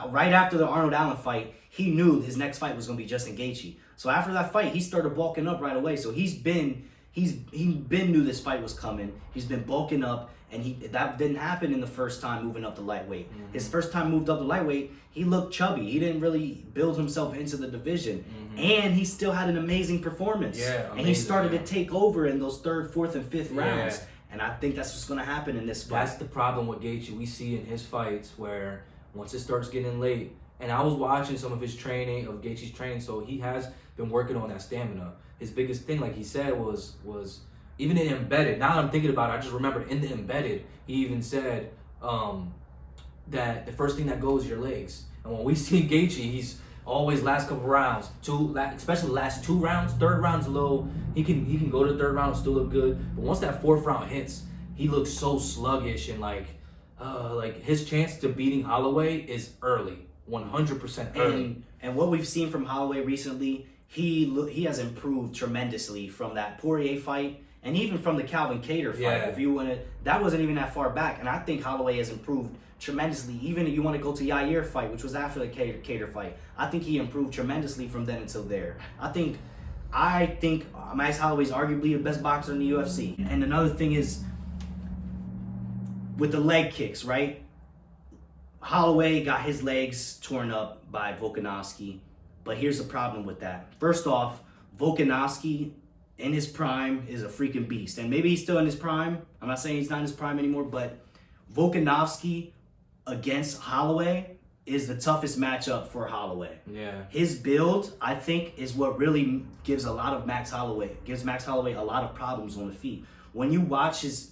Right after the Arnold Allen fight, he knew his next fight was going to be Justin Gaethje. So after that fight, he started bulking up right away. So he knew this fight was coming. He's been bulking up, and that didn't happen in the first time moving up to lightweight. Mm-hmm. His first time moved up to lightweight, he looked chubby. He didn't really build himself into the division. Mm-hmm. And he still had an amazing performance. Yeah, amazing, and he started to take over in those third, fourth, and fifth rounds. And I think that's what's going to happen in this fight. That's the problem with Gaethje. We see in his fights where once it starts getting late, and I was watching some of his training, of Gaethje's training, so he has been working on that stamina. His biggest thing, like he said, was even in embedded. Now that I'm thinking about it, I just remember in the embedded, he even said that the first thing that goes is your legs. And when we see Gaethje, he's always last couple rounds, especially the last 2 rounds. Third round's low. He can go to the third round and still look good. But once that 4th round hits, he looks so sluggish, and like his chance to beating Holloway is early, 100% early. And what we've seen from Holloway recently, he has improved tremendously from that Poirier fight, and even from the Calvin Kattar fight. Yeah. If you want to, that wasn't even that far back, and I think Holloway has improved tremendously. Even if you want to go to Yair fight, which was after the Kattar fight, I think he improved tremendously from then until there. I think Max Holloway is arguably the best boxer in the UFC. And another thing is with the leg kicks, right? Holloway got his legs torn up by Volkanovski, but here's the problem with that. First off, Volkanovski in his prime is a freaking beast, and maybe he's still in his prime. I'm not saying he's not in his prime anymore, but Volkanovski against Holloway is the toughest matchup for Holloway. Yeah. His build, I think, is what really gives Max Holloway a lot of problems on the feet. When you watch his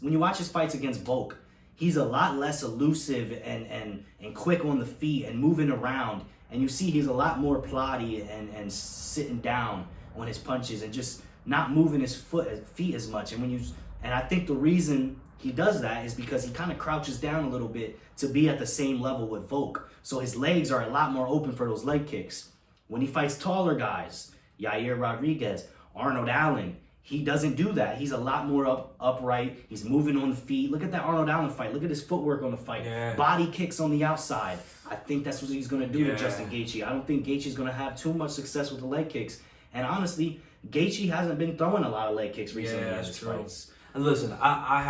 fights against Volk, he's a lot less elusive and quick on the feet and moving around. And you see he's a lot more plotty and sitting down on his punches and just not moving his feet as much. And I think the reason he does that is because he kind of crouches down a little bit to be at the same level with Volk. So his legs are a lot more open for those leg kicks. When he fights taller guys, Yair Rodriguez, Arnold Allen, he doesn't do that. He's a lot more upright. He's moving on the feet. Look at that Arnold Allen fight. Look at his footwork on the fight. Yeah. Body kicks on the outside. I think that's what he's going to do with Justin Gaethje. I don't think Gaethje's going to have too much success with the leg kicks. And honestly, Gaethje hasn't been throwing a lot of leg kicks recently in his fights. And listen, I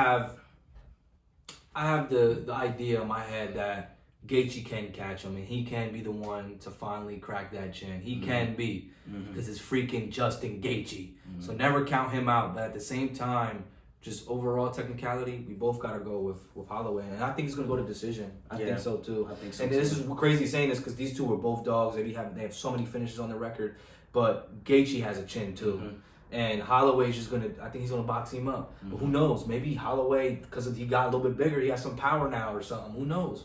have the idea in my head that Gaethje can catch him, and he can be the one to finally crack that chin. He can be, because it's freaking Justin Gaethje. So never count him out. But at the same time, just overall technicality, we both got to go with Holloway. And I think he's going to go to decision. I think so too. I think so and too. This is crazy saying this because these two were both dogs. They have so many finishes on their record. But Gaethje has a chin too. And Holloway's just I think he's gonna box him up. But who knows? Maybe Holloway, because he got a little bit bigger, he has some power now or something. Who knows?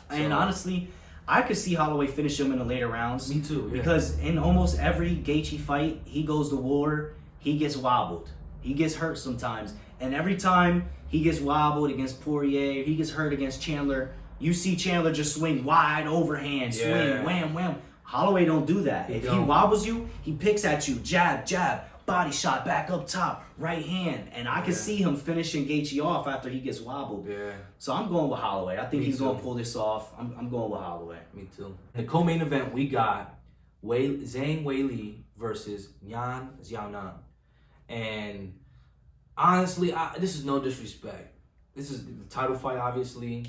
And honestly, I could see Holloway finish him in the later rounds. Me too. Yeah. Because in almost every Gaethje fight, he goes to war, he gets wobbled. He gets hurt sometimes. And every time he gets wobbled against Poirier, he gets hurt against Chandler, you see Chandler just swing wide overhand, swing, wham, wham. Holloway don't do that. If he wobbles you, he picks at you, jab, jab, body shot, back up top, right hand. And I can see him finishing Gaethje off after he gets wobbled. Yeah. So I'm going with Holloway. I think he's going to pull this off. I'm going with Holloway. Me too. In the co-main event, we got Zhang Weili versus Yan Xiaonan. And honestly, this is no disrespect. This is the title fight, obviously.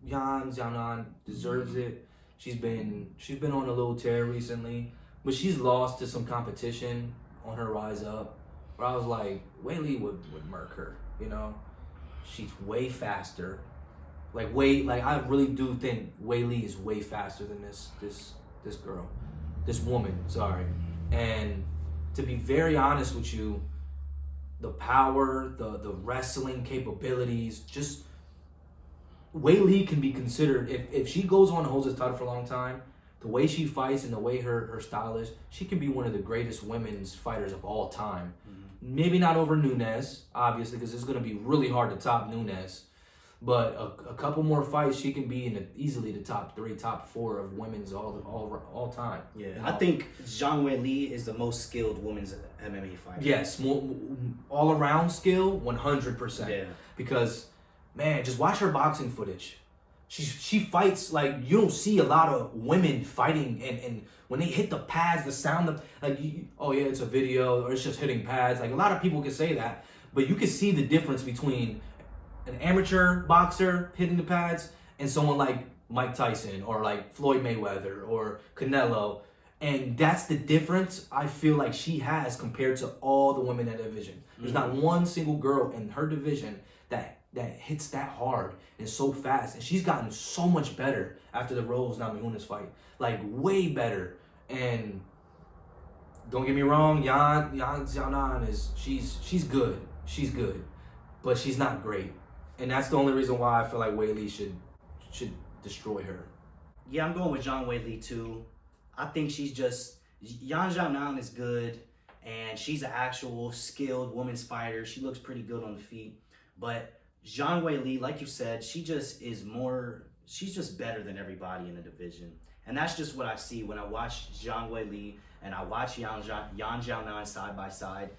Yan Xiaonan deserves it. She's been on a little tear recently, but she's lost to some competition on her rise up, where I was like, Weili would murk her, you know? She's way faster. I really do think Weili is way faster than this girl. This woman, sorry. And to be very honest with you, the power, the wrestling capabilities, just Weili can be considered, if she goes on and holds this title for a long time, the way she fights and the way her style is, she can be one of the greatest women's fighters of all time. Maybe not over Nunes, obviously, because it's going to be really hard to top Nunes. But a couple more fights, she can be in easily the top 3, top 4 of women's all time. Yeah, You know? I think Zhang Weili is the most skilled women's MMA fighter. Yes, all around skill, 100%. Yeah. Because, man, just watch her boxing footage. She fights like you don't see a lot of women fighting, and when they hit the pads, the sound of like, oh yeah, it's a video or it's just hitting pads. Like a lot of people can say that, but you can see the difference between an amateur boxer hitting the pads and someone like Mike Tyson or like Floyd Mayweather or Canelo. And that's the difference I feel like she has compared to all the women in that division. There's not one single girl in her division that hits that hard and so fast. And she's gotten so much better after the Rose Namajunas fight. Like, way better. And don't get me wrong, Yan Xiaonan she's good. She's good. But she's not great. And that's the only reason why I feel like Weili should destroy her. Yeah, I'm going with Zhang Weili too. I think she's just Yan Xiaonan is good, and she's an actual skilled women's fighter. She looks pretty good on the feet. But Zhang Weili, like you said, she's just better than everybody in the division. And that's just what I see when I watch Zhang Weili and I watch Yan Xiaonan side by side.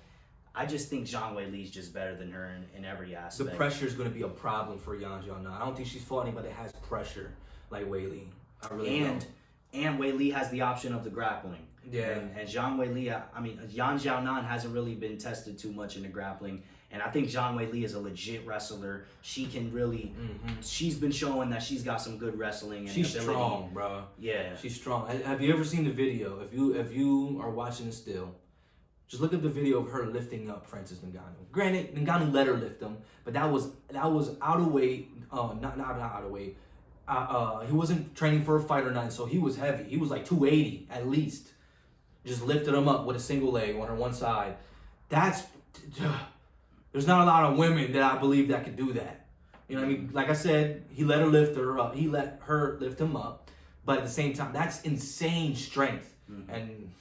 I just think Zhang Weili is just better than her in every aspect. The pressure is going to be a problem for Yan Xiaonan. I don't think she's fought anybody that has pressure like Weili. I really don't. And Weili has the option of the grappling. Yeah. And Zhang Weili, I mean, Yan Xiaonan hasn't really been tested too much in the grappling. And I think Zhang Weili is a legit wrestler. She can really, she's been showing that she's got some good wrestling. And she's ability. strong, bro. Yeah. She's strong. Have you ever seen the video? If you are watching it still, just look at the video of her lifting up Francis Ngannou. Granted, Ngannou let her lift him, but that was out of weight. Not out of weight. He wasn't training for a fight or nothing, so he was heavy. He was like 280 at least. Just lifted him up with a single leg on her one side. There's not a lot of women that I believe that could do that. You know what I mean? Like I said, he let her lift her up. He let her lift him up. But at the same time, that's insane strength. And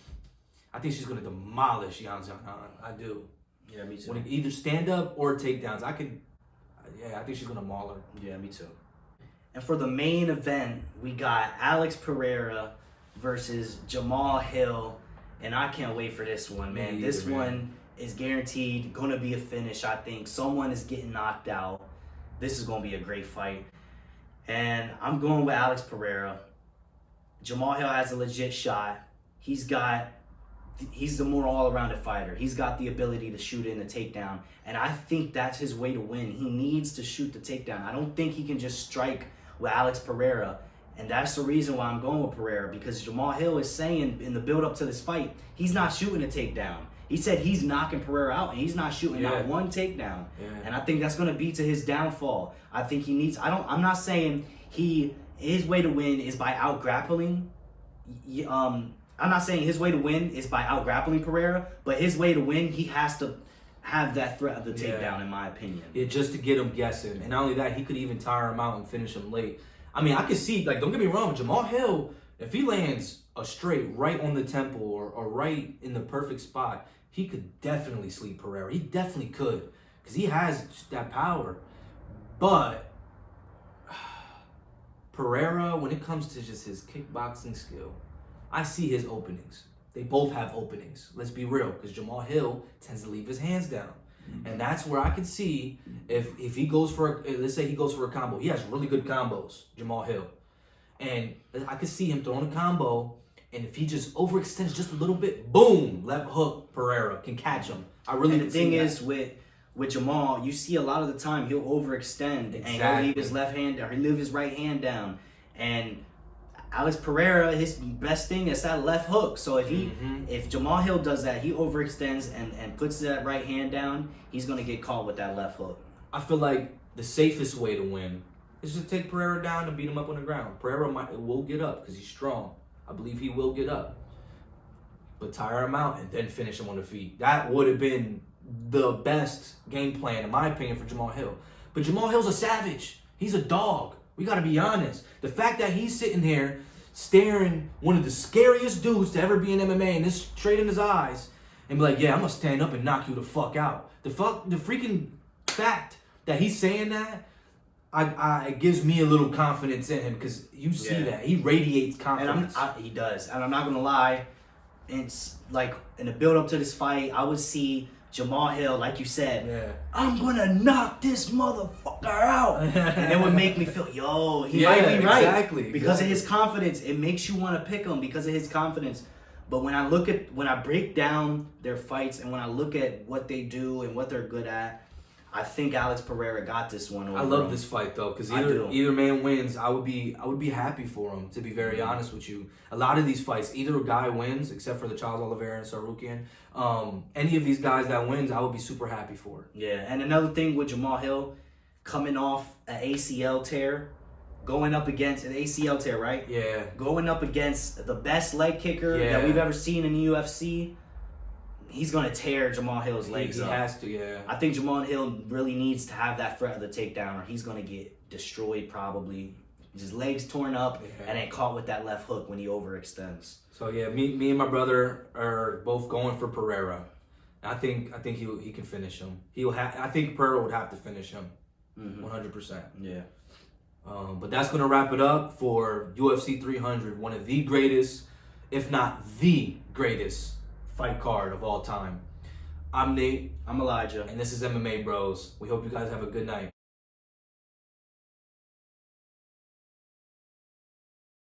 I think she's going to demolish Yan Xiaonan. I do. Yeah, me too. When either stand up or takedowns. I think she's going to maul her. Yeah, me too. And for the main event, we got Alex Pereira versus Jamal Hill. And I can't wait for this one, man. This one is guaranteed going to be a finish, I think. Someone is getting knocked out. This is going to be a great fight. And I'm going with Alex Pereira. Jamal Hill has a legit shot. He's the more all-arounded fighter. He's got the ability to shoot in a takedown. And I think that's his way to win. He needs to shoot the takedown. I don't think he can just strike with Alex Pereira. And that's the reason why I'm going with Pereira. Because Jamal Hill is saying in the build-up to this fight, he's not shooting a takedown. He said he's knocking Pereira out, and he's not shooting not one takedown. Yeah. And I think that's going to be to his downfall. I think he needs... I'm not saying his way to win is by out-grappling. I'm not saying his way to win is by out-grappling Pereira, but his way to win, he has to have that threat of the takedown, in my opinion. Yeah, just to get him guessing. And not only that, he could even tire him out and finish him late. I mean, I could see, like, don't get me wrong, Jamal Hill, if he lands a straight right on the temple or right in the perfect spot, he could definitely sleep Pereira. He definitely could, because he has that power. But Pereira, when it comes to just his kickboxing skill, I see his openings. They both have openings. Let's be real, because Jamal Hill tends to leave his hands down. And that's where I can see if he goes for, let's say he goes for a combo. He has really good combos, Jamal Hill. And I could see him throwing a combo, and if he just overextends just a little bit, boom, left hook, Pereira can catch him. I really And the thing is, with Jamal, you see a lot of the time he'll overextend and he'll leave his left hand or he'll leave his right hand down. And Alex Pereira, his best thing is that left hook. So if Jamal Hill does that, he overextends and puts that right hand down, he's going to get caught with that left hook. I feel like the safest way to win is to take Pereira down and beat him up on the ground. Pereira will get up because he's strong. I believe he will get up. But tire him out and then finish him on the feet. That would have been the best game plan, in my opinion, for Jamal Hill. But Jamal Hill's a savage. He's a dog. We got to be honest. The fact that he's sitting here staring one of the scariest dudes to ever be in MMA and this straight in his eyes and be like, yeah, I'm going to stand up and knock you the fuck out. The freaking fact that he's saying that, it gives me a little confidence in him because you see that he radiates confidence. He does, and I'm not gonna lie. It's like in the build up to this fight, I would see Jamal Hill, like you said, I'm gonna knock this motherfucker out, and it would make me feel, yo, he might be right, exactly, because of his confidence. It makes you want to pick him because of his confidence. But when I break down their fights and when I look at what they do and what they're good at, I think Alex Pereira got this one over I love him. this fight though, because either man wins, I would be happy for him. To be very honest with you, a lot of these fights, either a guy wins, except for the Charles Oliveira and Sarukian. Any of these guys that wins, I would be super happy for. Yeah, and another thing with Jamal Hill, coming off an ACL tear, going up against an ACL tear, right? Yeah. Going up against the best leg kicker that we've ever seen in the UFC. He's going to tear Jamal Hill's legs up. He has to, yeah. I think Jamal Hill really needs to have that threat of the takedown or he's going to get destroyed probably. His legs torn up and then caught with that left hook when he overextends. So, yeah, me and my brother are both going for Pereira. I think he can finish him. I think Pereira would have to finish him 100%. Yeah. But that's going to wrap it up for UFC 300, one of the greatest, if not the greatest, fight card of all time. I'm Nate. I'm Elijah. And this is MMA Bros. We hope you guys have a good night.